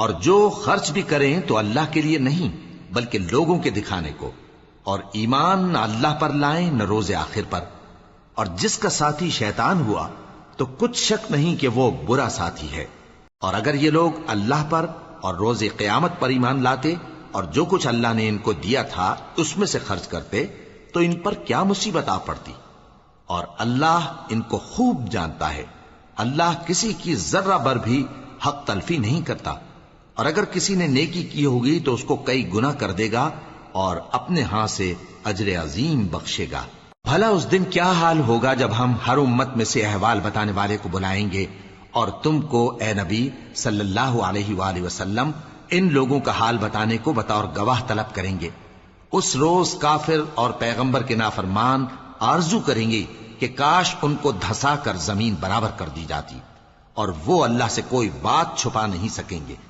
और जो खर्च भी करें तो अल्लाह के लिए नहीं बल्कि लोगों के दिखाने को, और ईमान न अल्लाह पर लाएं न रोजे आखिर पर। और जिसका साथी शैतान हुआ तो कुछ शक नहीं कि वो बुरा साथी है। और अगर ये लोग अल्लाह पर और रोजे क़यामत पर ईमान लाते और जो कुछ अल्लाह ने इनको दिया था उसमें से खर्च करते तो इन पर क्या मुसीबत आ पड़ती। और अल्लाह इनको खूब जानता है। अल्लाह किसी की जर्रा भर भी हक तलफी नहीं करता। और अगर किसी ने नेकी की होगी तो उसको कई गुना कर देगा और अपने हाथ से अजर अजीम बख्शेगा। भला उस दिन क्या हाल होगा जब हम हर उम्मत में से अहवाल बताने वाले को बुलाएंगे और तुमको ए नबी सल्लल्लाहु अलैहि वसल्लम इन लोगों का हाल बताने को बतौर गवाह तलब करेंगे। उस रोज काफिर और पैगंबर के नाफरमान आरजू करेंगे कि काश उनको धसा कर जमीन बराबर कर दी जाती, और वो अल्लाह से कोई बात छुपा नहीं सकेंगे।